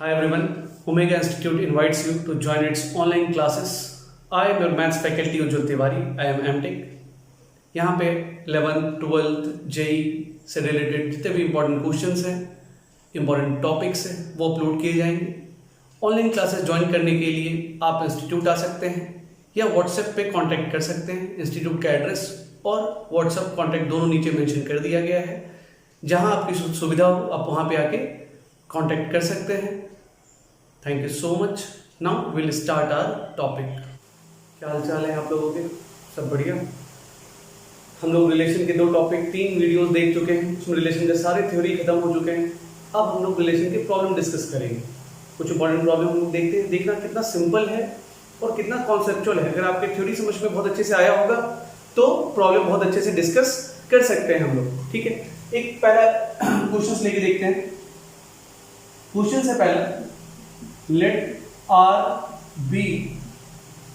Hi everyone, Omega Institute invites you to join its online classes. I am your maths faculty Ujjwal Tiwari. I am MTech. यहाँ पे 11th, 12th, JEE से related जितने भी important questions हैं, important topics हैं, वो upload किए जाएंगे। ऑनलाइन क्लासेस ज्वाइन करने के लिए आप इंस्टीट्यूट आ सकते हैं या व्हाट्सएप पे कांटेक्ट कर सकते हैं। इंस्टीट्यूट का एड्रेस और व्हाट्सएप कांटेक्ट दोनों नीचे मेंशन कर दिया गया है। जहां आपकी सुविधा हो आप वहां पे आके कांटेक्ट कर सकते हैं। Thank you so much. Now will start our topic. क्या हाल चाल है आप लोगों के? सब बढ़िया। हम लोग रिलेशन के 2 टॉपिक 3 वीडियोस देख चुके हैं। उसमें रिलेशन के सारे थ्योरी खत्म हो चुके हैं। अब हम लोग रिलेशन के प्रॉब्लम डिस्कस करेंगे। कुछ इंपॉर्टेंट प्रॉब्लम हम लोग देखते हैं, देखना कितना सिंपल है और कितना कॉन्सेप्चुअल है। अगर आपके थ्योरी समझ में बहुत अच्छे से आया होगा तो प्रॉब्लम बहुत अच्छे से डिस्कस कर सकते हैं हम लोग। ठीक है, एक पहला क्वेश्चन लेके देखते हैं। क्वेश्चन से पहला, लेट आर बी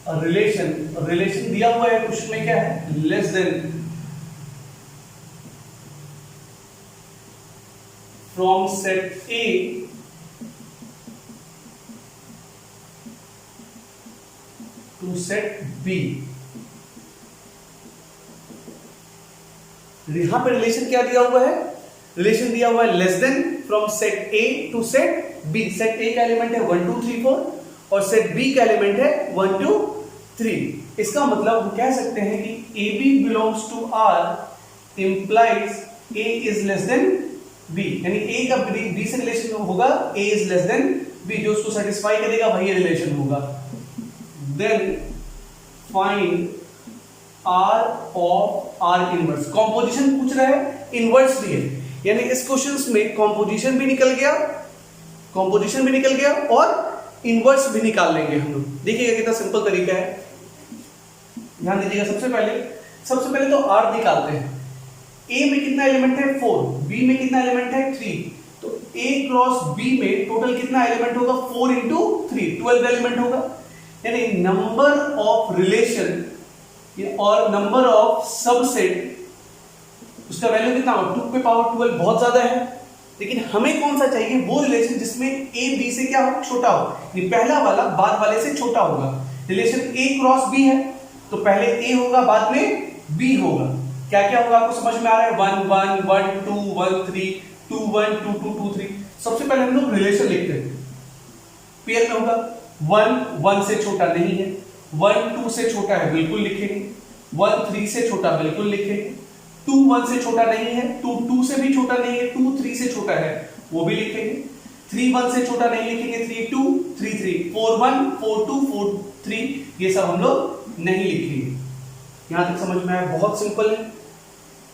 रिलेशन दिया हुआ है। क्वेश्चन में क्या है? Less than from set A to set B. यहां पे रिलेशन क्या दिया हुआ है? रिलेशन दिया हुआ है less than from set A to set B. Set A का एलिमेंट है 1 2 3 4 और सेट बी का एलिमेंट है 1 2 3। इसका मतलब हम कह सकते हैं कि A B belongs to R implies A is less than B. यानी ए का बी से रिलेशन होगा A is less than B. जो उसको सेटिस्फाई करेगा वही रिलेशन होगा। Then find R of R inverse. Composition पूछ रहा है, इनवर्स भी है। यानी इस क्वेश्चन में कॉम्पोजिशन भी निकल गया और इनवर्स भी निकाल लेंगे हम लोग। देखिएगा कितना सिंपल तरीका है। ध्यान दीजिएगा। सबसे पहले तो आर निकालते हैं। ए में कितना एलिमेंट है? 4। बी में कितना एलिमेंट है? 3। तो ए क्रॉस बी में टोटल कितना एलिमेंट होगा? 4 इंटू 3, 12 एलिमेंट होगा। यानी नंबर ऑफ रिलेशन और नंबर ऑफ सबसेट, उसका वैल्यू कितना हो? 2 पे पावर 12 बहुत ज्यादा है। लेकिन हमें कौन सा चाहिए? वो रिलेशन जिसमें ए बी से क्या हो? छोटा हो। पहला वाला बाद वाले से छोटा होगा। रिलेशन ए क्रॉस बी है तो पहले ए होगा बाद में बी होगा। क्या क्या होगा आपको समझ में आ रहा है? 1 1 1 2 1 3 2 1 2 2 2 3। सबसे पहले हम लोग रिलेशन लिखते हैं। पेयर में होगा 1 1 से छोटा नहीं है, 1 2 से छोटा है बिल्कुल लिखेंगे, 1 3 से छोटा बिल्कुल लिखेंगे, 2 1 से छोटा नहीं है, 2 2 से भी छोटा नहीं है, 2 3 से छोटा है वो भी लिखेंगे, 3 1 से छोटा नहीं लिखेंगे, 3 2 3 3, 4 1 4 2 4 3 ये सब हम लोग नहीं लिखेंगे। यहां तक समझ में आया? बहुत सिंपल है।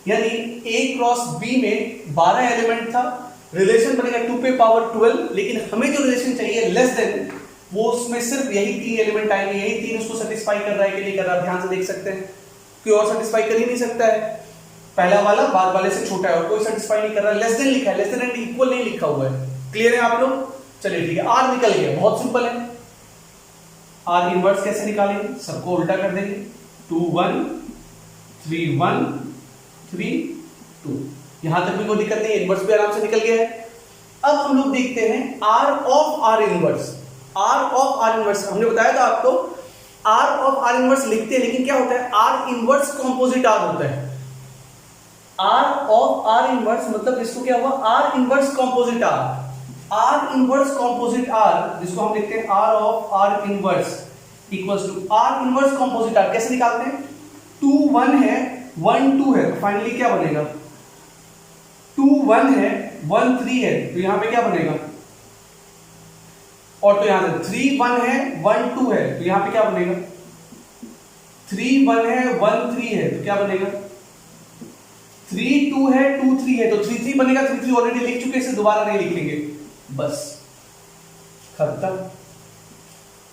यानी a क्रॉस b में 12 एलिमेंट था, रिलेशन बनेगा 2 पे पावर 12। लेकिन हमें जो रिलेशन चाहिए लेस देन, वो उसमें सिर्फ यही 3 एलिमेंट आएंगे। यही 3 उसको सेटिस्फाई कर रहा है कि नहीं कर रहा? ध्यान से देख सकते हैं। कोई और सेटिस्फाई कर ही नहीं सकता है। पहला वाला बाद वाले से छोटा है और कोई सेटिस्फाई नहीं कर रहा। लेस देन लिखा है, लेस देन एंड इक्वल नहीं लिखा हुआ है। क्लियर है आप लोग? चलिए ठीक है। आर निकल गया, बहुत सिंपल है। आर इनवर्स कैसे निकालेंगे? सबको उल्टा कर देंगे। 2 1 3 1 3 2। यहां तक भी कोई दिक्कत नहीं है, इनवर्स भी आराम से निकल गया है। अब हम लोग देखते हैं R of R inverse. R of R inverse हमने बताया था आपको, आर ऑफ आर इनवर्स लिखते हैं, लेकिन क्या होता है? आर इनवर्स कंपोजिट आर होता है। आर ऑफ आर इनवर्स मतलब इसको क्या हुआ? R inverse composite R. R inverse composite R, जिसको हम लिखते हैं R of R inverse equals to R inverse composite R. कैसे निकालते हैं? 2 1 है, 1 2 है, तो फाइनली क्या बनेगा? 2 1 है, 1 3 है, तो यहां पे क्या बनेगा? और तो यहां से 3 1 है, 1 2 है, तो यहां पे क्या बनेगा? 3 1 है, 1 3 है, तो क्या बनेगा? 3 2 है, 2 3 है, तो 3 3 बनेगा। 3 3 ऑलरेडी लिख चुके, इसे दोबारा नहीं लिख लेंगे, बस खत्म।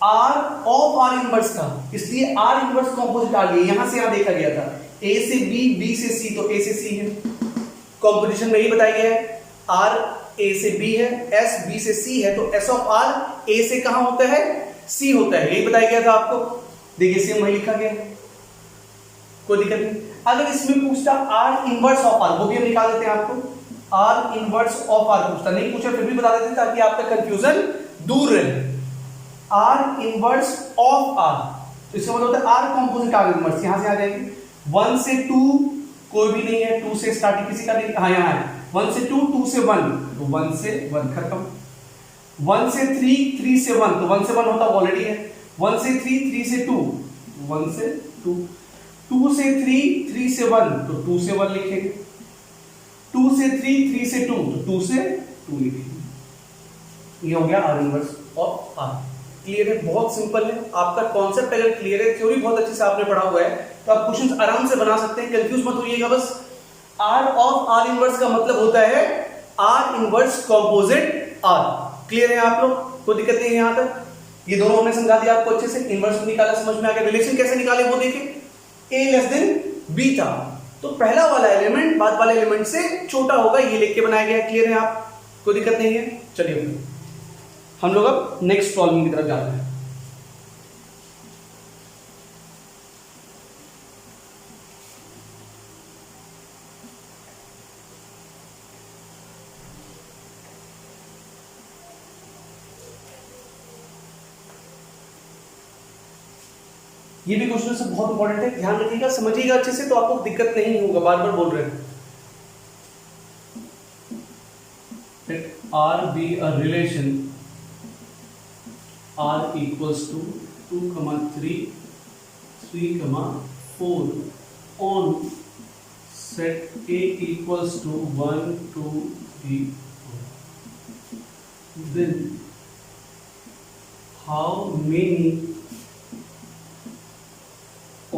आर ऑफ आर इनवर्स था, इसलिए आर इनवर्स कंपोजिट आ गया। यहां से यहां देखा गया था ए से बी, बी से सी, तो ए से सी है। कंपोजिशन में यही बताया गया है, आर ए से बी है, एस बी से सी है, तो एस ऑफ आर ए से कहां होता है? सी होता है। यही बताया गया था आपको। देखिए सेम वही लिखा गया, कोई दिक्कत नहीं। अगर इसमें पूछता आर इनवर्स ऑफ आर, वो भी हम निकाल देते हैं आपको। आर इनवर्स ऑफ आर पूछता, नहीं पूछा फिर भी बता देते ताकि आपका कंफ्यूजन दूर रहे, आर इनवर्स ऑफ आर, इसका मतलब होता है आर कॉम्पोजिट आर इनवर्स, यहां से आ जाएंगे 1 से 2 कोई भी नहीं है, 2 से स्टार्टिंग किसी का नहीं, हाँ यहाँ है 1 से 2, 2 से 1 तो 1 से 1 खत्म, 1 से 3, 3 से 1 तो 1 से 1 होता ऑलरेडी है, 1 से 3, 3 से 2, 1 से 2, 2 से 3, 3 से 1 तो 2 से 1 लिखेंगे, 2 से 3, 3 से 2 तो 2 से 2 लिखेंगे, ये हो गया R inverse of R. Clear है, बहुत सिंपल है, आपका कॉन्सेप्ट अगर क्लियर है, थ्योरी बहुत अच्छे से आपने पढ़ा हुआ है तो आप क्वेश्चंस आराम से बना सकते हैं, कंफ्यूज मत होइएगा। बस आर ऑफ आर इनवर्स का मतलब होता है R inverse composite R. Clear है आप लोग, कोई दिक्कत नहीं है यहां तक, ये दोनों हमने समझा दिया आपको अच्छे से, इनवर्स निकाला समझ में आ गया, रिलेशन कैसे निकाले वो देखें, a लेस देन b था तो पहला वाला एलिमेंट बाद वाले एलिमेंट से छोटा होगा, ये लिख के बनाया गया। क्लियर है आप, कोई दिक्कत नहीं है। चलिए हम लोग अब नेक्स्ट प्रॉब्लम की तरफ जाते हैं। ये भी क्वेश्चन से बहुत इंपॉर्टेंट है, ध्यान रखिएगा, समझिएगा अच्छे से तो आपको दिक्कत नहीं होगा, बार बार बोल रहे हैं। R be a relation R equals to 2, 3, 3, 4 on set A equals to 1, 2, 3, 4. Then how many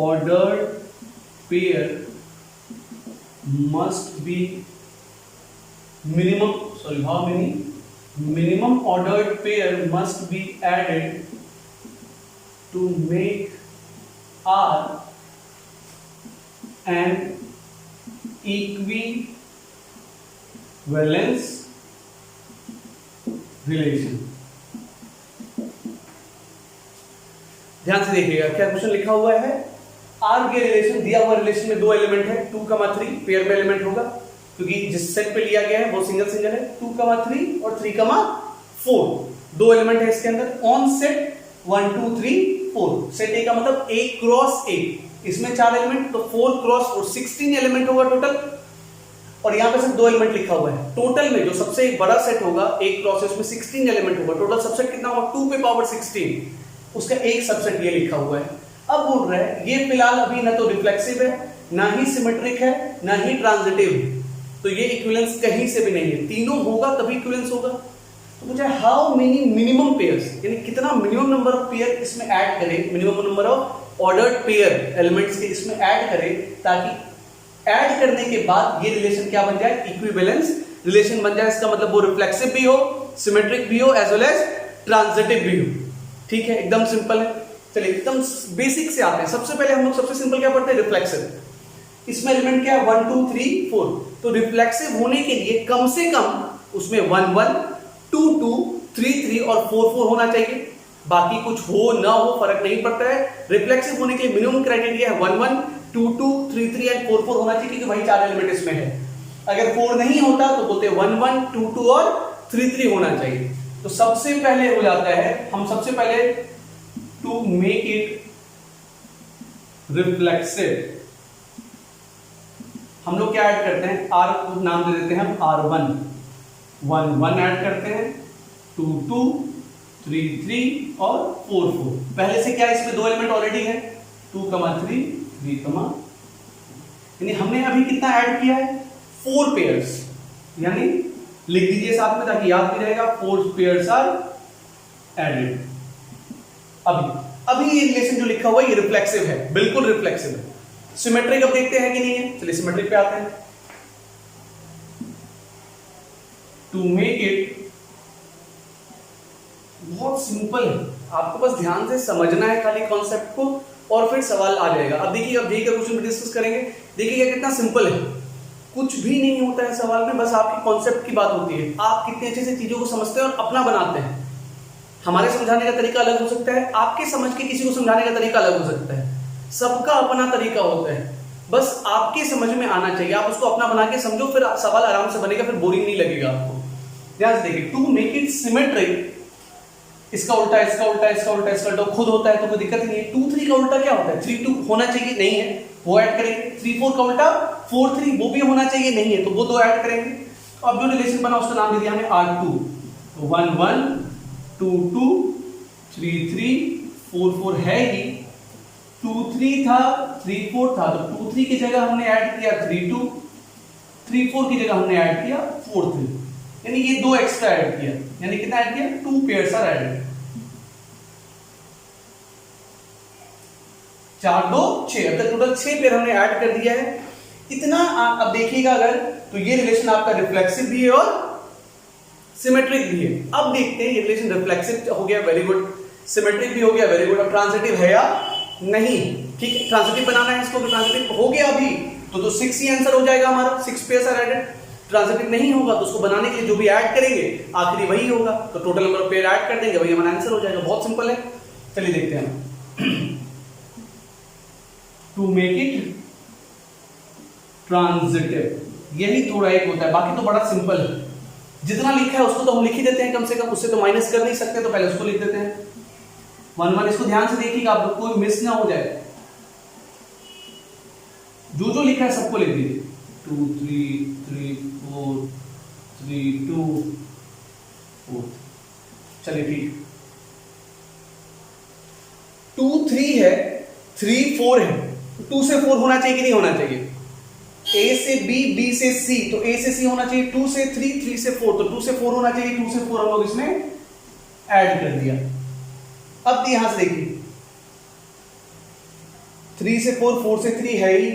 ordered pair must be how many minimum ordered pair must be added to make R an equivalence relation। ध्यान से देखिएगा क्या question लिखा हुआ है, are के relation, दिया हुआ रिलेशन में दो एलिमेंट है, 2, 3 पेयर में एलिमेंट होगा क्योंकि जिस सेट पे लिया गया है वो सिंगल सिंगल है, 2, 3 और 3, 4 दो एलिमेंट है इसके अंदर, ऑन सेट 1, 2, 3, 4, सेट ए का मतलब A क्रॉस A, इसमें 4 एलिमेंट तो 4 क्रॉस 4 16 एलिमेंट होगा टोटल, और यहां पे सिर्फ 2 एलिमेंट लिखा हुआ है। टोटल में जो सबसे बड़ा सेट होगा A क्रॉस उसमें 16 एलिमेंट होगा, टोटल सबसेट कितना होगा 2 पे पावर 16, उसका एक सबसेट ये लिखा हुआ है। अब बोल रहा है ये फिलहाल अभी ना तो रिफ्लेक्सिव है, ना ही सिमेट्रिक है, ना ही ट्रांजिटिव है, तो ये इक्विवेलेंस कहीं से भी नहीं है, तीनों होगा तभी इक्विवेलेंस होगा। तो पूछा हाउ मेनी मिनिमम पेयर्स, यानी कितना मिनिमम नंबर ऑफ पेयर इसमें ऐड करें, minimum number of ordered pair elements के इसमें ऐड करें ताकि ऐड करने के बाद ये रिलेशन क्या बन जाए, इक्विवेलेंस रिलेशन बन जाए। इसका मतलब वो रिफ्लेक्सिव भी हो, सिमेट्रिक भी हो, एज वेल एज ट्रांजिटिव भी हो। ठीक है, एकदम सिंपल है। चलिए एकदम बेसिक से आते हैं। सबसे पहले हम लोग सबसे सिंपल क्या पढ़ते हैं, रिफ्लेक्सिव। इसमें एलिमेंट क्या है 1, 2, 3, 4, तो रिफ्लेक्सिव होने के लिए कम से कम उसमें 1, 1, 2, 2, 3, 3 और 4, 4 होना चाहिए, बाकी कुछ हो ना हो फर्क नहीं पड़ता है। रिफ्लेक्सिव होने के लिए मिनिमम क्राइटेरिया है 1, 1, 2, 2, 3, 3 एंड 4, 4 होना चाहिए क्योंकि वही 4 एलिमेंट इसमें है। अगर 4 नहीं होता तो बोलते 1, 1, 2, 2 और 3, 3 होना चाहिए। तो सबसे पहले हो जाता है, हम सबसे पहले टू मेक इट रिफ्लेक्सिव हम लोग क्या ऐड करते हैं, आर को नाम दे देते हैं हम R1, 1, 1 ऐड करते हैं, 2, 2, 3, 3 और 4, 4। पहले से क्या इसमें दो एलिमेंट ऑलरेडी है, 2, 3, 3, यानी हमने अभी कितना ऐड किया है 4 पेयर्स, यानी लिख दीजिए साथ में ताकि याद भी रहेगा, 4 पेयर्स आर एडेड। अभी ये रिलेशन जो लिखा हुआ है ये रिफ्लेक्सिव है, बिल्कुल रिफ्लेक्सिव है। सिमेट्रिक अब देखते हैं कि नहीं है, चलिए सिमेट्रिक पे आते हैं। टू मेक इट, बहुत सिंपल है, आपको बस ध्यान से समझना है खाली कॉन्सेप्ट को और फिर सवाल आ जाएगा। अब देखिए, अब यही का क्वेश्चन डिस्कस करेंगे, देखिएगा कितना सिंपल है, कुछ भी नहीं होता है सवाल में, बस आपकी कॉन्सेप्ट की बात होती है, आप कितने अच्छे से चीजों को समझते हैं और अपना बनाते हैं। हमारे समझाने का तरीका अलग हो सकता है, आपके समझ के किसी को समझाने का तरीका अलग हो सकता है, सबका अपना तरीका होता है, बस आपके समझ में आना चाहिए, आप उसको अपना बना के समझो, फिर सवाल आराम से बनेगा, फिर बोरिंग नहीं लगेगा आपको। ध्यान से देखिए, टू मेक इट सिमेट्रिक, इसका उल्टा, इसका उल्टा, इसका उल्टा, इसका उल्टा खुद होता है तो कोई दिक्कत नहीं है। 2 3 का उल्टा क्या होता है? 3 2 होना चाहिए, नहीं है, वो ऐड करेंगे। 3 4 का उल्टा 4 3, वो भी होना चाहिए, नहीं है, तो वो 2 ऐड करेंगे। तो अब जो रिलेशन बना उसका नाम दे दिया हमने R2। तो 1 1 2 2 3 3 4 4 है ही, 2 3 था, 3 4 था, तो 2 3 की जगह हमने ऐड किया 3 2, 3 4 की जगह हमने ऐड किया 4 3, यानी ये 2 एक्स्ट्रा ऐड किया, यानी कितना ऐड किया? 2 पेयर्स आर एडेड। 4 2 6, अब तक टोटल 6 पेयर हमने ऐड कर दिया है। इतना अब देखिएगा अगर, तो ये रिलेशन आपका रिफ्लेक्सिव भी है और सिमेट्रिक भी है। अब देखते हैं ये रिलेशन रिफ्लेक्सिव हो गया, वेरी गुड, सिमेट्रिक भी हो गया, वेरी गुड। अब ट्रांजिटिव है या नहीं? ठीक है, ट्रांजिटिव बनाना है इसको, ट्रांजिटिव हो गया अभी तो 6 ही आंसर हो जाएगा हमारा, 6 पेयर्स आर एडेड। ट्रांजिटिव नहीं होगा तो उसको बनाने के लिए जो भी ऐड करेंगे आखिरी वही होगा, तो total number of pair add कर देंगे, वही हमारा आंसर हो जाएगा। बहुत सिंपल है, चलिए देखते हैं। टू मेक इट ट्रांजिटिव, यही थोड़ा एक होता है, बाकी तो बड़ा सिंपल है। जितना लिखा है उसको तो हम लिख ही देते हैं कम से कम, उससे तो माइनस कर नहीं सकते, तो पहले उसको लिख देते हैं 1 1। इसको ध्यान से देखिएगा आप लोग, कोई मिस ना हो जाए, जो जो लिखा है सबको लिख दीजिए। 2 3 3 4 3 2 4, चलिए ठीक। 2 3 है, 3 4 है, 2 से 4 होना चाहिए कि नहीं होना चाहिए? A से B, B से C, तो A से C होना चाहिए। 2 से 3, 3 से 4, तो 2 से 4 होना चाहिए, 2 से 4 हम लोग इसमें ऐड कर दिया। अब यहां से देखिए 3 से 4, 4 से 3 है ही,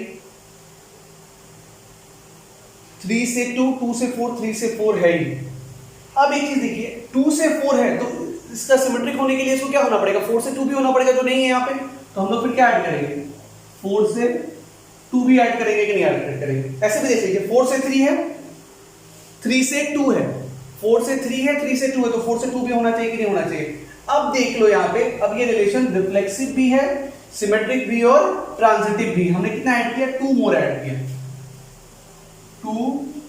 3 से 2, 2 से 4, 3 से 4 है ही। अब एक चीज देखिए, 2 से 4 है तो इसका सिमेट्रिक होने के लिए इसको क्या होना पड़ेगा? 4 से 2 भी होना पड़ेगा, जो नहीं है यहाँ पे, तो हम लोग फिर क्या ऐड करेंगे? 4 से 2 भी ऐड करेंगे कि नहीं ऐड करेंगे? ऐसे भी देख लीजिए, 4 से 3 है, 3 से 2 है, 4 से 3 है, 3 से 2 है, तो 4 से 2 भी होना चाहिए कि नहीं होना चाहिए? अब देख लो यहाँ पे, अब ये रिलेशन रिफ्लेक्सिव भी है, सिमेट्रिक भी और ट्रांजिटिव भी। हमने कितना ऐड किया? 2 मोर ऐड किया, 2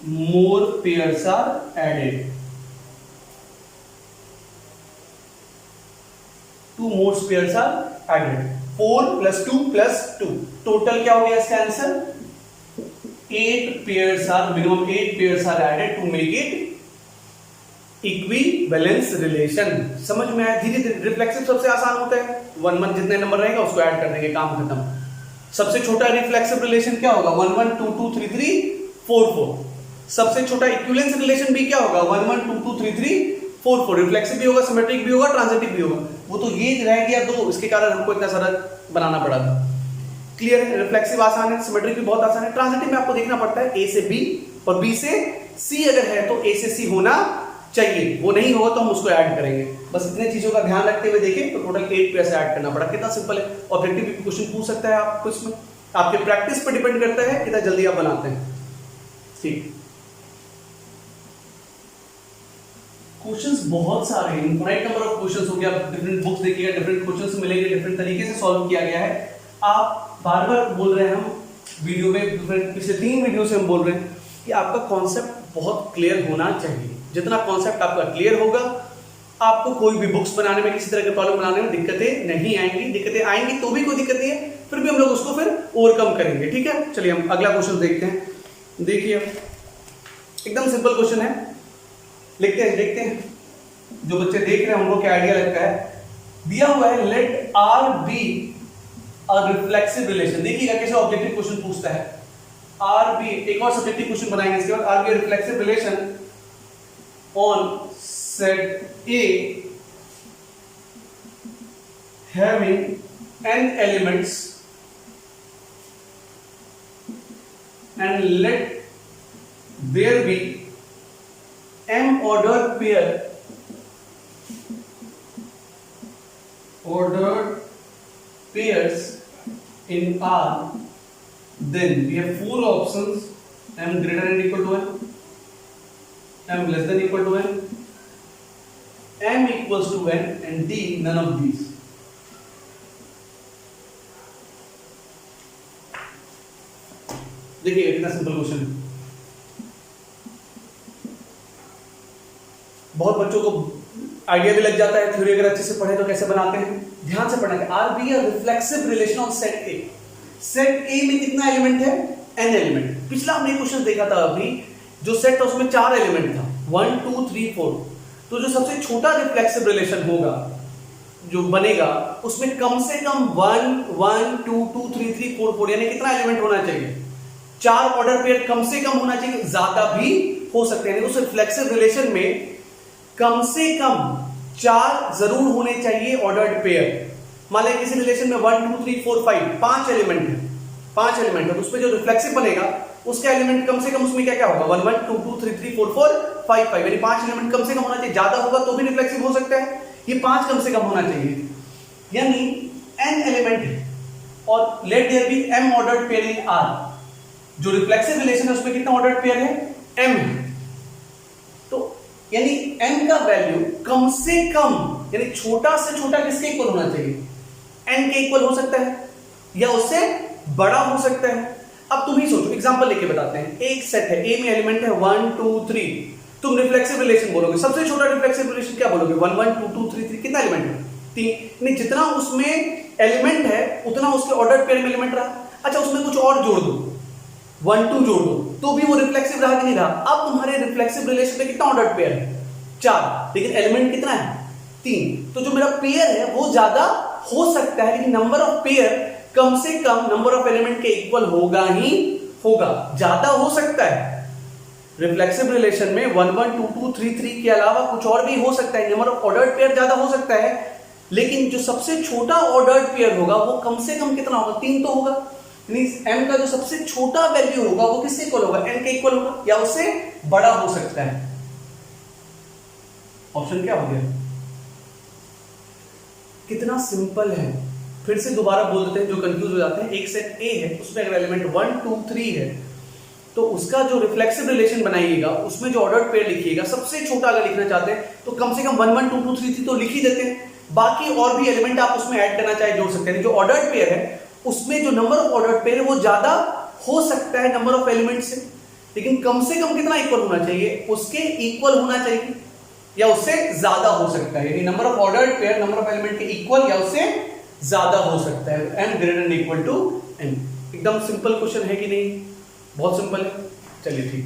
more pairs are added, 2 more pairs are added, 4 plus 2 plus 2, total क्या हो गया इसका answer? 8 pairs are, minimum 8 pairs are added to make it equivalence relation. समझ में आया? धीरे धीरे, रिफ्लेक्सिव सबसे आसान होता है, 1 1 जितने नंबर रहेगा उसको ऐड कर देंगे, काम खत्म। सबसे छोटा रिफ्लेक्सिव रिलेशन क्या होगा? 1 1 2 2 3 3 4 4। सबसे छोटा इक्विवेलेंस रिलेशन भी क्या होगा? 1 1 2 2 3 3 4 4। रिफ्लेक्सिव भी होगा, सिमेट्रिक भी होगा, ट्रांजिटिव भी होगा। वो तो ये रह गया 2, इसके कारण हमको इतना सारा बनाना पड़ा था। क्लियर है? रिफ्लेक्सिव आसान है, सिमेट्रिक भी बहुत आसान है। ट्रांजिटिव में आपको देखना पड़ता है A से B और B से C, अगर है तो A से C होना चाहिए, वो नहीं होगा तो हम उसको ऐड करेंगे। बस इतने चीजों का ध्यान रखते हुए देखें तो टोटल 8 पेयर से ऐड करना पड़ा। कितना सिंपल है। ऑब्जेक्टिव क्वेश्चन पूछ सकता है आपको, इसमें आपके प्रैक्टिस पर डिपेंड करता है कितना जल्दी आप बनाते हैं। ठीक, क्वेश्चंस बहुत सारे हैं, इनफाइनाइट नंबर ऑफ क्वेश्चंस हो गया। डिफरेंट बुक्स देखिएगा, डिफरेंट क्वेश्चंस मिलेंगे, डिफरेंट तरीके से सॉल्व किया गया है। आप बार बार बोल रहे हैं, हम वीडियो में पिछले 3 वीडियो से हम बोल रहे हैं कि आपका कॉन्सेप्ट बहुत क्लियर होना चाहिए। जितना कॉन्सेप्ट आपका क्लियर होगा, आपको कोई भी बुक्स बनाने में, किसी तरह के प्रॉब्लम बनाने में दिक्कतें नहीं आएंगी। दिक्कतें आएंगी तो भी कोई दिक्कत नहीं है, फिर भी हम लोग उसको फिर ओवरकम करेंगे। ठीक है, चलिए हम अगला क्वेश्चन देखते हैं। देखिए एकदम सिंपल क्वेश्चन है, लिखते हैं, देखते हैं जो बच्चे देख रहे हैं उनको क्या आइडिया लगता है। दिया हुआ है let R be a reflexive relation. देखिएगा कैसे ऑब्जेक्टिव क्वेश्चन पूछता है। आर बी, एक और सब्जेक्टिव क्वेश्चन बनाएंगे इसके बाद। R be reflexive relation on set A having n elements and let there be m ordered pairs in R, then we have 4 options: m greater than or equal to n, m less than or equal to n, m equals to n, and D none of these. देखिए कितना simple question है। बहुत बच्चों को idea भी लग जाता है, थ्योरी अगर अच्छे से पढ़े तो कैसे बनाते हैं, ध्यान से पढ़ना है। Are be a reflexive relation on set A. Set ए में कितना एलिमेंट है, एन एलिमेंट। पिछला हमने क्वेश्चन देखा था अभी, जो सेट था उसमें 4 एलिमेंट था, 1 2 3 4। तो जो सबसे छोटा रिफ्लेक्सिव रिलेशन होगा जो बनेगा उसमें कम से कम 1 1 2 2 3 3 4 4 यानी कितना एलिमेंट होना चाहिए, 4 ऑर्डर पेयर कम से कम होना चाहिए, ज्यादा भी हो सकते हैं। उस रिफ्लेक्सिव रिलेशन में कम से कम 4 जरूर होने चाहिए ऑर्डर्ड पेयर। मान लिया किसी रिलेशन में 1 2 3 4 5 5 एलिमेंट है, 5 एलिमेंट है, तो उसमें जो रिफ्लेक्सिव बनेगा उसका एलिमेंट कम से कम उसमें क्या क्या होगा, 1 1 2 2 3 3 4 4 5 5 यानी 5 एलिमेंट कम से कम होना चाहिए। ज्यादा होगा तो भी रिफ्लेक्सिव हो सकता है, ये 5 कम से कम होना चाहिए, यानी n एलिमेंट है और let there be m ordered pair in R। जो रिफ्लेक्सिव रिलेशन है उसमें कितना ऑर्डर्ड पेयर है, m है। तो यानी n का वैल्यू कम से कम यानी छोटा से छोटा किसके इक्वल होना चाहिए, n के इक्वल हो सकता है या उससे बड़ा हो सकता है। अब तुम ही सोचो, एग्जांपल लेके बताते हैं। एक सेट है, a में एलिमेंट है 1 2 3, तुम रिफ्लेक्सिव रिलेशन बोलोगे, सबसे छोटा रिफ्लेक्सिव रिलेशन क्या बोलोगे, 1 1 2 2 3 3, कितना एलिमेंट है, 3। नहीं, जितना उसमें एलिमेंट है उतना उसके ऑर्डर पेयर में एलिमेंट रहा। अच्छा, उसमें कुछ और जोड़ दो, 1 2 जोड़ दो, तो भी वो रिफ्लेक्सिव रहा कि नहीं रहा। अब तुम्हारे रिफ्लेक्सिव रिलेशन में कितना ऑर्डर पेयर है, 4, लेकिन एलिमेंट कितना है, 3। तो जो मेरा पेयर है वो ज्यादा हो सकता है, लेकिन नंबर ऑफ पेयर कम से कम नंबर ऑफ एलिमेंट के इक्वल होगा ही होगा, ज्यादा हो सकता है। रिफ्लेक्सिव रिलेशन में 1 1 2 2 3 3 के अलावा कुछ और भी हो सकता है, नंबर ऑफ ऑर्डर्ड पेयर ज्यादा हो सकता है, लेकिन जो सबसे छोटा ऑर्डर्ड पेयर होगा वो कम से कम कितना होगा, 3 तो होगा। m का जो सबसे छोटा वैल्यू होगा वो किससे इक्वल होगा, n के इक्वल होगा या उससे बड़ा हो सकता है। ऑप्शन क्या हो गया, कितना सिंपल है। फिर से दोबारा बोल देते हैं जो कंफ्यूज हो जाते हैं। एक सेट A है, उसमें अगर एलिमेंट 1 2 3 है तो उसका जो रिफ्लेक्सिव रिलेशन बनाइएगा उसमें जो ऑर्डर्ड पेयर लिखिएगा, सबसे छोटा अगर लिखना चाहते हैं तो कम से कम 1 1 2 2 3 3 तो लिख ही देते हैं। बाकी और भी एलिमेंट आप उसमें ऐड करना चाहे जोड़ सकते हैं। जो ऑर्डर्ड पेयर है उसमें जो नंबर ऑफ ऑर्डर्ड पेयर है वो ज्यादा हो सकता है नंबर ऑफ एलिमेंट से, लेकिन कम से कम कितना इक्वल होना चाहिए, उसके इक्वल होना चाहिए या उससे ज्यादा हो सकता है। यानी number of ordered pair number of element के इक्वल या उससे ज्यादा हो सकता है, n greater than equal to n। एकदम सिंपल क्वेश्चन है कि नहीं, बहुत सिंपल है। चलिए ठीक,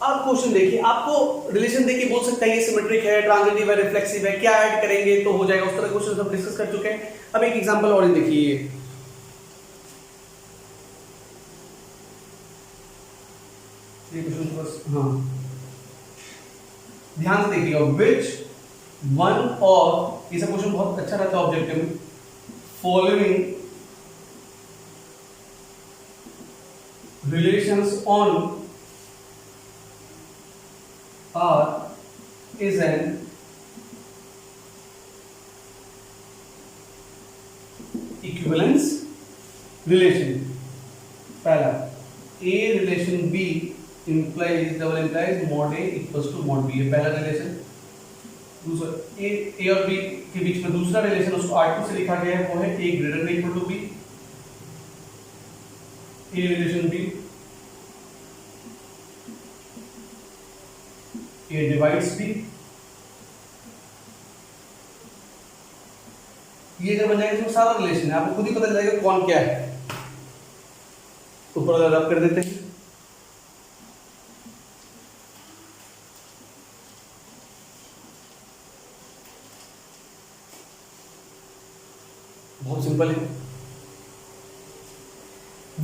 आप क्वेश्चन देखिए, आपको रिलेशन देखिए बोल सकता है ये सिमेट्रिक है, ट्रांजिटिव है, रिफ्लेक्सिव है, क्या ऐड करेंगे तो हो जाएगा, उस तरह क्वेश्चन हम डिस्कस कर चुके हैं। अब एक एग्जांपल और देखिए, ये क्वेश्चन बस हाँ ध्यान से देखिएगा, विच वन ऑफ, ये सब क्वेश्चन बहुत अच्छा रहता है ऑब्जेक्टिव में, following relations on R is an equivalence relation। पहला, A relation B implies double implies mod A equals to mod B, ये पहला रिलेशन। दूसरा, A और B के बीच में दूसरा रिलेशन उसको R2 से लिखा गया है, वो है A greater than equal to B। A relation B, A divides B। ये अगर बन जाएगा इसमें सारा रिलेशन है, आपको खुद ही पता चलेगा कौन क्या है। ऊपर रब कर देते हैं, बहुत सिंपल है।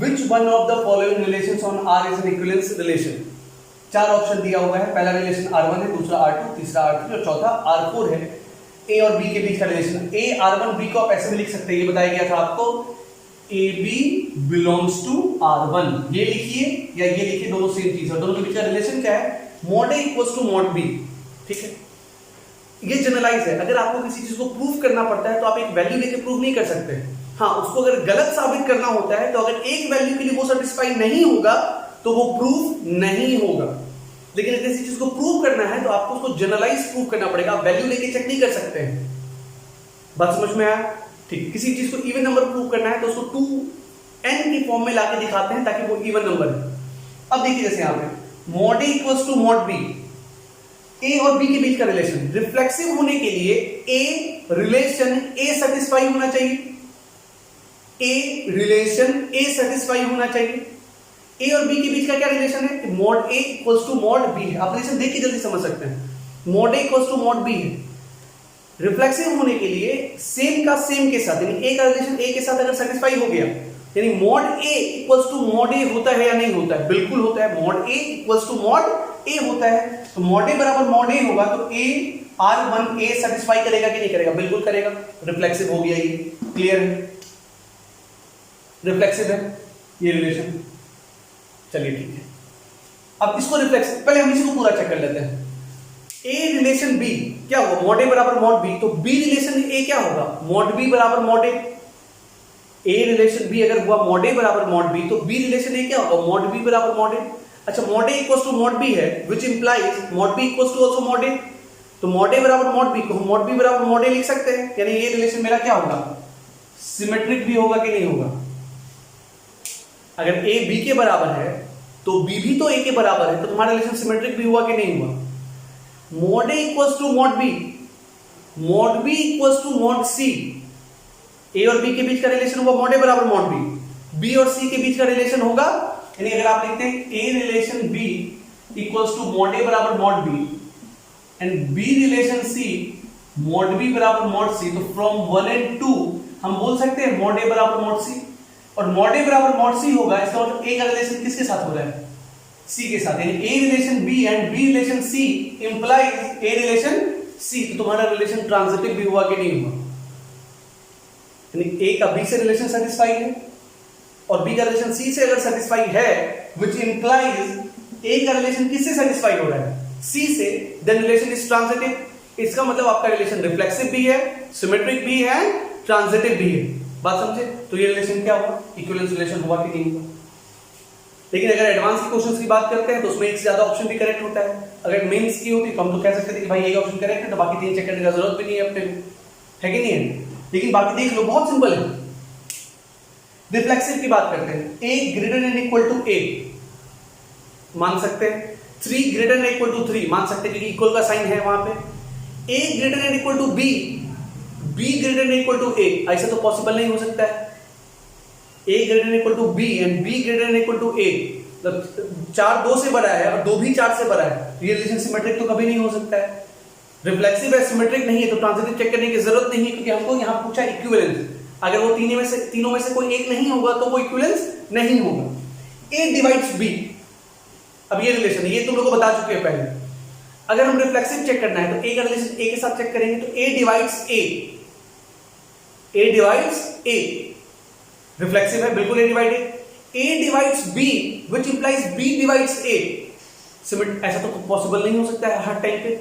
Which one of the following relations on R is an equivalence relation? 4 option दिया हुआ है, पहला रिलेशन R1 है, दूसरा R2, तीसरा R3 और चौथा R4 है। A और B के बीच का रिलेशन, A R1 B को आप ऐसे भी लिख सकते हैं, ये बताया गया था आपको, AB belongs to R1, ये लिखिए या ये लिखिए, दोनों सेम चीज है। दोनों के बीच का रिलेशन क्या है, mod A equals to mod B, ठीक है। ये जनरलाइज है, अगर आपको किसी चीज को प्रूव करना पड़ता है तो आप एक वैल्यू लेके प्रूव नहीं कर सकते। हाँ, उसको अगर गलत साबित करना होता है तो अगर एक वैल्यू के लिए वो सेटिस्फाई नहीं होगा तो वो प्रूफ नहीं होगा। लेकिन अगर किसी चीज को प्रूव करना है तो आपको उसको जनरलाइज प्रूव करना पड़ेगा, आप वैल्यू लेके चेक नहीं कर सकते हैं। बात समझ में आया? ठीक, किसी चीज को इवन नंबर प्रूव करना है तो उसको 2n की फॉर्म में लाके दिखाते हैं ताकि वो इवन नंबर है। अब देखिए जैसे यहां पे mod A equals to mod B, A और बी के बीच का रिलेशन, रिफ्लेक्सिव होने के लिए ए रिलेशन ए सेटिस्फाई होना चाहिए, ए रिलेशन ए सेटिस्फाई होना चाहिए। ए और बी के बीच का क्या रिलेशन है, mod A equals to mod B है। आप रिलेशन देख के जल्दी समझ सकते हैं, mod A equals to mod B है। रिफ्लेक्सिव होने के लिए सेम का सेम के साथ, यानी ए का रिलेशन ए के साथ अगर सेटिस्फाई हो गया, यानी mod A equals to mod A होता है या नहीं होता है, बिल्कुल होता है। Mod A equals to mod A होता है, तो मॉड ए बराबर मॉड ए होगा, तो ए R1 ए सेटिस्फाई करेगा कि नहीं करेगा, बिल्कुल करेगा। रिफ्लेक्सिव हो गया, ये क्लियर है, रिफ्लेक्सिव है ये रिलेशन। चलिए ठीक है, अब इसको रिफ्लेक्सिव, पहले हम इसी को पूरा चेक कर लेते हैं। ए रिलेशन बी क्या होगा, मॉड ए बराबर मॉड बी, तो बी रिलेशन ए क्या होगा, मॉड बी बराबर mod A. A relation B अगर हुआ मॉड ए बराबर मॉड बी, तो बी रिलेशन ए क्या होगा, मॉड बी बराबर मॉड ए। अच्छा, mod A equals to mod B है, which implies mod B equals to also mod A, तो मॉड ए बराबर मॉड बी को हम मॉड बी बराबर मॉड ए लिख सकते हैं, यानी ये रिलेशन मेरा क्या होगा, सिमेट्रिक भी होगा कि नहीं होगा। अगर ए बी के बराबर है तो बी भी तो ए के बराबर है, तो तुम्हारा रिलेशन सिमेट्रिक भी हुआ कि नहीं हुआ। Mod A equals to mod B, mod B equals to mod C, A और बी के बीच का रिलेशन होगा मॉड ए बराबर मॉड बी, बी और सी के बीच का रिलेशन होगा, यानी अगर आप लिखते हैं A relation B equals to mod A बराबर mod B and B relation C mod B बराबर मॉड सी, तो फ्रॉम 1 and 2 हम बोल सकते हैं मॉड ए बराबर मॉड सी, और मॉड ए बराबर मॉड सी होगा, इसका मतलब ए का रिलेशन किसके साथ हो रहा है, सी के साथ, यानी A relation B and B relation C implies A relation C, तो तुम्हारा रिलेशन ट्रांजिटिव भी हुआ कि नहीं हुआ, यानी ए का बी से रिलेशन सेटिस्फाई है और बी का रिलेशन सी से अगर सेटिस्फाई है, विच इंप्लाइज ए का रिलेशन किससे सेटिस्फाई हो रहा है, सी से, देन रिलेशन इज ट्रांजिटिव। इसका मतलब आपका रिलेशन रिफ्लेक्सिव भी है, सिमेट्रिक भी है, ट्रांजिटिव भी है। बात समझे, तो ये रिलेशन क्या हुआ, इक्विवेलेंस रिलेशन हुआ कि नहीं हुआ। लेकिन अगर एडवांस के क्वेश्चंस की बात करते हैं तो उसमें एक से ज्यादा ऑप्शन भी करेक्ट होता है। अगर मेंस की होती तो हम तो कह सकते थे कि भाई एक ऑप्शन करेक्ट है, तो बाकी 3 चेक करने का जरूरत भी नहीं है अपने में, है कि नहीं है। लेकिन बाकी देख लो, बहुत सिंपल है। रिफ्लेक्सिव की बात करते हैं, a greater than equal to a मान सकते हैं, 3 ग्रेटर देन इक्वल टू 3 मान सकते हैं क्योंकि इक्वल का साइन है वहां पे। a greater than equal to b, b greater than equal to a, ऐसा तो पॉसिबल नहीं हो सकता है। a greater than equal to b and b greater than equal to a, मतलब 4 2 से बड़ा है और 2 भी 4 से बड़ा है, ये रिलेशन सिमेट्रिक तो कभी नहीं हो सकता है। रिफ्लेक्सिव है, सिमेट्रिक नहीं है, तो ट्रांजिटिव चेक करने की जरूरत नहीं है, क्योंकि हमको यहां पूछा इक्विवेलेंस। अगर वो तीनों में से कोई एक नहीं होगा तो वो इक्विवेलेंस नहीं होगा। a डिवाइड्स b, अब ये रिलेशन ये तुम लोग को बता चुके हैं पहले। अगर हम रिफ्लेक्सिव चेक करना है तो a का रिलेशन a के साथ चेक करेंगे, तो a divides a divides a, reflexive है, बिल्कुल a divided. a divides b which implies b divides a, symmetric ऐसा तो पॉसिबल नहीं हो सकता है हर टाइम पे।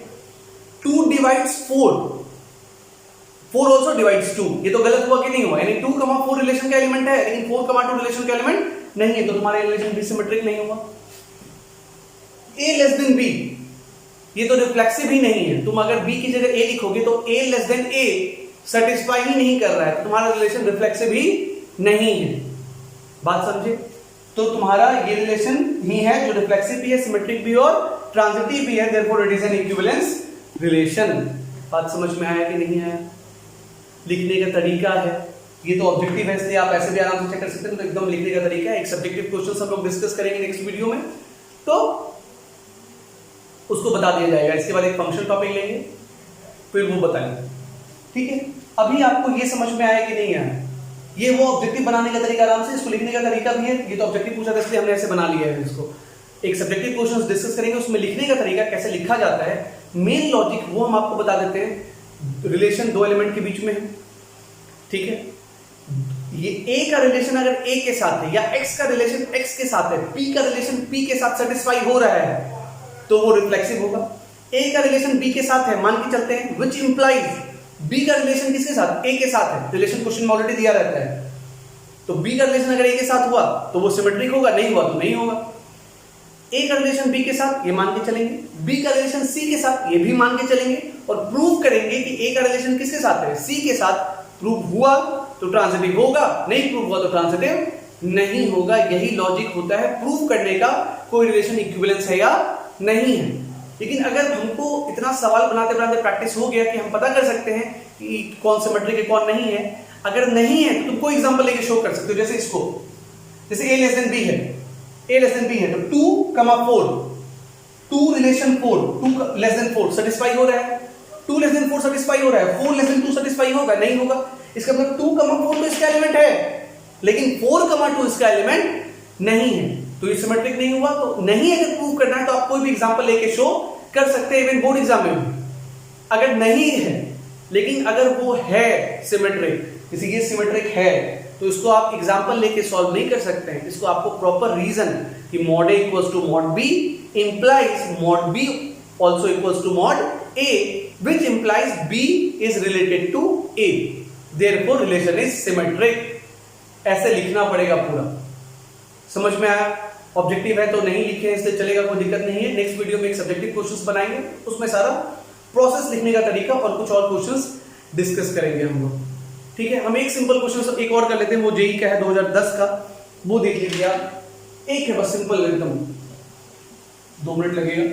2 डिवाइड्स 4, 4 ऑल्सो डिवाइड्स 2, ये तो गलत हुआ कि नहीं हुआ, यानी 2, 4 रिलेशन का एलिमेंट है, लेकिन 4, 2 रिलेशन का एलिमेंट नहीं है, तो तुम्हारा रिलेशन भी सिमेट्रिक नहीं हुआ। a लेस देन b, ये तो रिफ्लेक्सिव ही नहीं है, तुम अगर b की जगह a लिखोगे तो a less than a satisfy ही नहीं कर रहा है, तो तुम्हारा रिलेशन रिफ्लेक्सिव ही नहीं है। बात समझे, तो तुम्हारा ये रिलेशन ही है जो रिफ्लेक्सिव भी है, सिमेट्रिक भी और ट्रांजिटिव भी है, therefore it is an equivalence relation. बात समझ में आया कि नहीं आया। लिखने का तरीका है, ये तो ऑब्जेक्टिव है इसलिए आप ऐसे भी आराम से चेक कर सकते हैं, तो एकदम लिखने का तरीका है। एक सब्जेक्टिव क्वेश्चन हम लोग डिस्कस करेंगे नेक्स्ट वीडियो में, तो उसको बता दिया जाएगा। इसके बाद एक फंक्शन टॉपिक लेंगे, फिर वो बताएंगे, ठीक है। अभी आपको ये समझ में आया कि नहीं आया, ये वो ऑब्जेक्टिव बनाने का तरीका आराम से, इसको लिखने का तरीका भी है। ये तो ऑब्जेक्टिव पूछा था इसलिए हमने ऐसे बना लिया है इसको। एक सब्जेक्टिव क्वेश्चन डिस्कस करेंगे, उसमें लिखने का तरीका कैसे लिखा जाता है, मेन लॉजिक वो हम आपको बता देते हैं। रिलेशन 2 एलिमेंट के बीच में है, ठीक है। ये a का रिलेशन अगर a के साथ है, या x का रिलेशन x के साथ है, p का रिलेशन p के साथ सेटिस्फाई हो रहा है, तो वो रिफ्लेक्सिव होगा। a का रिलेशन b के साथ है, मान के चलते हैं, विच इंप्लाइज b का रिलेशन किसके साथ, a के साथ है। रिलेशन क्वेश्चन में ऑलरेडी दिया रहता है, तो b का रिलेशन अगर a के साथ हुआ तो वो सिमेट्रिक होगा, नहीं हुआ तो नहीं होगा। a का रिलेशन b के साथ, ये मान के चलेंगे, b का रिलेशन c के साथ, ये भी मान के चलेंगे, और प्रूव करेंगे कि a का रिलेशन किसके साथ है, c के साथ। प्रूव हुआ तो ट्रांजिटिव होगा, नहीं प्रूव हुआ तो ट्रांजिटिव नहीं होगा। यही लॉजिक होता है प्रूव करने का, कोई रिलेशन इक्विवेलेंस है या नहीं है। लेकिन अगर हमको इतना सवाल बनाते बनाते प्रैक्टिस हो गया कि हम पता कर सकते हैं कि कौन सिमेट्रिक है कौन नहीं है। अगर नहीं है तो तुम कोई एग्जांपल लेके शो कर सकते हो, जैसे इसको, जैसे a लेस देन b है, a लेस देन b है तो 2, 4, 2 रिलेशन 4, 2 लेस देन 4 सेटिस्फाई हो रहा है, 2 लेस देन 4 सेटिस्फाई हो रहा है, 4 लेस देन 2 सेटिस्फाई होगा नहीं होगा। इसका मतलब 2, 4 तो इसका एलिमेंट है, लेकिन 4, 2 इसका एलिमेंट नहीं है, तो ये सिमेट्रिक नहीं हुआ। तो नहीं अगर प्रूव करना है तो आप कोई भी एग्जांपल लेके शो कर सकते हैं, इवन बोर्ड एग्जाम में भी। अगर नहीं है, लेकिन अगर वो है सिमेट्रिक, किसी ये सिमेट्रिक है, तो इसको आप एग्जांपल लेके सॉल्व नहीं कर सकते हैं। इसको आपको प्रॉपर रीजन कि mod A equals to mod B implies mod B also equals to mod A, which implies B is related to A, therefore relation is symmetric। ऐसे लिखना पड़ेगा पूरा, समझ में आया? ऑब्जेक्टिव है तो नहीं लिखे इसलिए चलेगा, कोई दिक्कत नहीं है। नेक्स्ट वीडियो में एक सब्जेक्टिव क्वेश्चंस बनाएंगे, उसमें सारा प्रोसेस लिखने का तरीका और कुछ और क्वेश्चंस डिस्कस करेंगे हम लोग, ठीक है। हम एक सिंपल क्वेश्चन एक और कर लेते हैं, वो जेई का है 2010 का, वो देख लीजिए आप। एक है बस सिंपल एकदम, 2 मिनट लगेगा।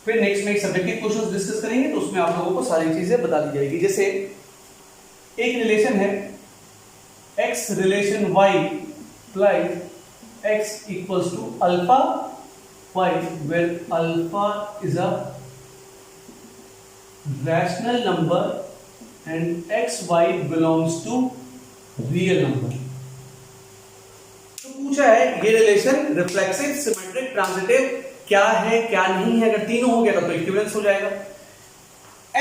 फिर नेक्स्ट में एक सब्जेक्टिव क्वेश्चंस डिस्कस करेंगे, तो उसमें आप लोगों को सारी चीजें बता दी जाएगी। जैसे एक रिलेशन है x relation y plus x equals to alpha y, where alpha is a rational number and xy belongs to real number। तो पूछा है ये रिलेशन रिफ्लेक्सिव, सिमेट्रिक, ट्रांजिटिव क्या है क्या नहीं है। अगर तीनों हो गया तो इक्विवेलेंस हो जाएगा।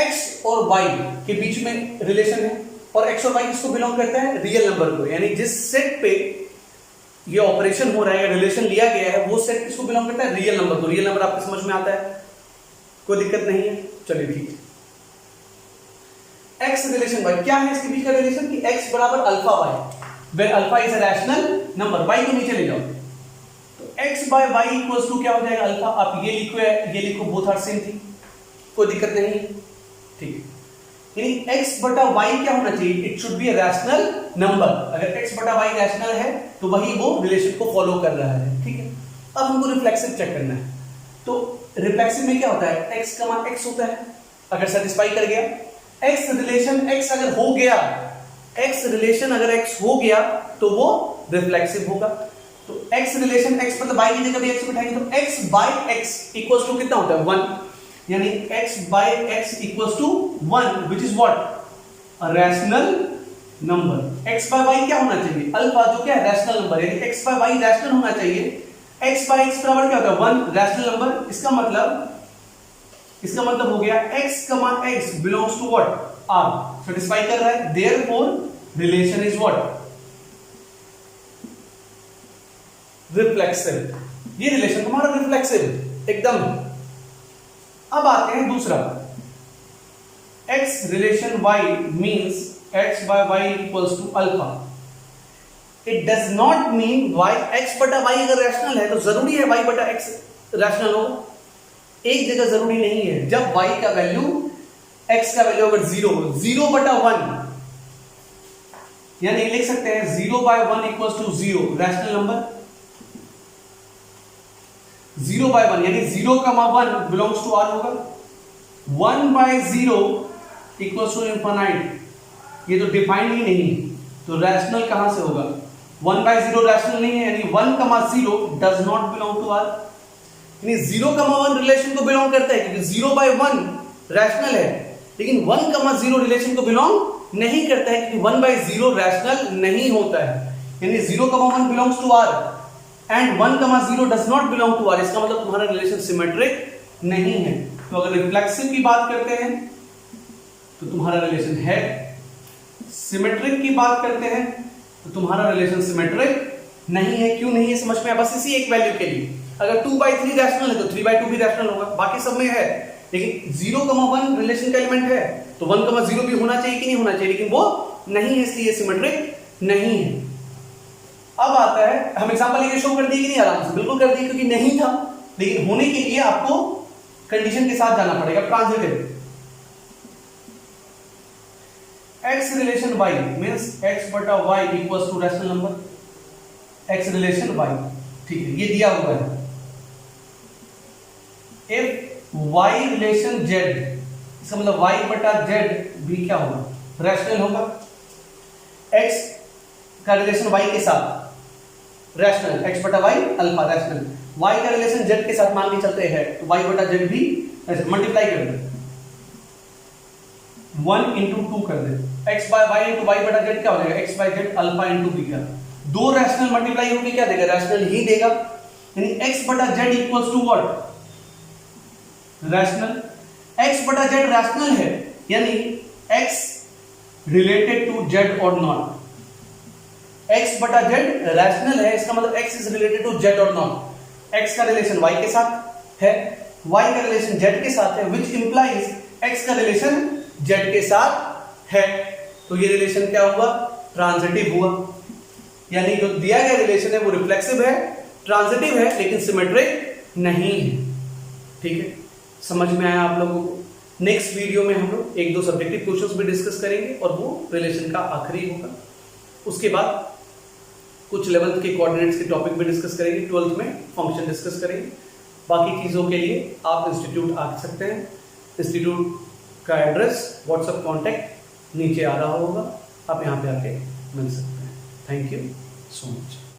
x और y के बीच में रिलेशन है, और x और y किसको बिलोंग करता है? रियल नंबर को। यानी जिस सेट पे ये ऑपरेशन हो रहा है, रिलेशन लिया गया है, वो सेट किसको बिलोंग करता है? रियल नंबर को। रियल नंबर आपको समझ में आता है, कोई दिक्कत नहीं है, चलिए ठीक है। x रिलेशन y क्या है इसके बीच का रिलेशन कि x बराबर alpha y, where alpha is a rational number. y को नीचे ले जाओ तो x by y equals to क्या हो जाएगा? अल्फा। आप ये लिखो बोथ आर सेम थिंग, कोई दिक्कत नहीं है, ठीक है। यानी x बटा y क्या होना चाहिए? It should be a rational number. अगर x बटा y रैशनल है तो वही वो रिलेशन को फॉलो कर रहा है, ठीक है। अब हमको रिफ्लेक्सिव चेक करना है, तो रिफ्लेक्सिव में क्या होता है? x x होता है, अगर सेटिस्फाई कर गया x रिलेशन x अगर हो गया, x रिलेशन अगर x हो गया तो वो रिफ्लेक्सिव होगा। तो x रिलेशन x मतलब y की जगह भी x बिठाएंगे तो x by x equals to कितना होता है? 1। यानी x by x equals to 1 which is what? A rational number. x by y क्या होना चाहिए? अल्फा, जो क्या है? Rational number. यानी x बाय y रैशनल होना चाहिए। x बाय x बराबर क्या होता है? 1 रैशनल नंबर। इसका मतलब हो गया x, x belongs to what? R, satisfy कर रहा है, therefore relation is what? Reflexive. ये रिलेशन तुम्हारा रिफ्लेक्सिव एकदम। अब आते हैं दूसरा, x relation y means x by y equals to alpha. It does not mean y, x बटा y अगर रैशनल है तो जरूरी है y बटा x रैशनल हो। एक जगह जरूरी नहीं है। जब y का वैल्यू, x का वैल्यू अगर 0 बटा 1, यानी लिख सकते हैं 0 by 1 equals to 0 rational number. 0 by 1 यानी 0,1 बिलोंग्स टू R होगा। 1 बाय 0 इक्वल्स टू इनफाइनाइट, ये तो डिफाइंड ही नहीं, तो रैशनल कहां से होगा? 1 बाय 0 रैशनल नहीं है, यानी 1,0 does not belong to R। यानी 0,1 रिलेशन को बिलोंग करता है, क्योंकि 0 बाय 1 रैशनल है, लेकिन 1,0 रिलेशन को बिलोंग नहीं करता है, क्योंकि 1 बाय 0 रैशनल नहीं होता है। यानी 0,1 belongs to R and 1,0 does not belong to R। इसका मतलब तुम्हारा रिलेशन सिमेट्रिक नहीं है। तो अगर रिफ्लेक्सिव की बात करते हैं तो तुम्हारा रिलेशन है, सिमेट्रिक की बात करते हैं तो तुम्हारा रिलेशन सिमेट्रिक नहीं है। क्यों नहीं है समझ में? बस इसी एक वैल्यू के लिए। अगर 2/3 रैशनल है तो 3/2 भी रैशनल होगा, बाकी सब में है। लेकिन 0,1 रिलेशन का एलिमेंट है तो 1,0 भी होना चाहिए कि नहीं होना चाहिए, लेकिन वो नहीं है, इसलिए सिमेट्रिक नहीं है। अब आता है, हम एग्जांपल लेके शो कर दिए कि नहीं? आराम से बिल्कुल कर दिए, क्योंकि नहीं था, लेकिन होने के लिए आपको कंडीशन के साथ जाना पड़ेगा, transitive. x relation y means x बटा y equals to rational number. x relation y, ठीक है, ये दिया हुआ है। if वाई रिलेशन जेड, इसका मतलब वाई बटा जेड भी क्या होगा, रैशनल होगा। एक्स का रिलेशन वाई के साथ रैशनल, एक्स बटा वाई अल्फा रैशनल, वाई का रिलेशन जेड के साथ मान के चलते हैं तो वाई बटा जेड भी ऐसे मल्टीप्लाई कर दे, 1 इंटू 2 कर दे, X by Y into Y बटा जेड क्या हो जाएगा, X by Z alpha into beta, दो रैशनल मल्टीप्लाई होगी क्या देगा, रैशनल ही देगा, यानी एक्स बटा Z equals to what, rational. X बटा जेड रैशनल है यानी एक्स रिलेटेड टू जेड और नॉट, एक्स बटा जेड रैशनल है, इसका मतलब X is related to Z और नॉट। एक्स का रिलेशन वाई के साथ है, वाई का रिलेशन जेड के साथ है, विच इंप्लाइज एक्स का रिलेशन जेड के साथ है, तो ये रिलेशन क्या हुआ, ट्रांजिटिव हुआ, यानी जो दिया गया रिलेशन है वो रिफ्लेक्सिव है, ट्रांजिटिव है, लेकिन सिमेट्रिक नहीं है। ठीक है, समझ में आया आप लोगों को। नेक्स्ट वीडियो में हम लोग एक दो सब्जेक्टिव क्वेश्चंस भी डिस्कस करेंगे और वो रिलेशन का आखिरी होगा। उसके बाद कुछ 11th के कोऑर्डिनेट्स के टॉपिक भी डिस्कस करेंगे, 12th में फंक्शन डिस्कस करेंगे। बाकी चीज़ों के लिए आप इंस्टीट्यूट आ सकते हैं, इंस्टीट्यूट का एड्रेस व्हाट्सएप कॉन्टैक्ट नीचे आ रहा होगा, आप यहाँ पे आके मिल सकते हैं। Thank you so much.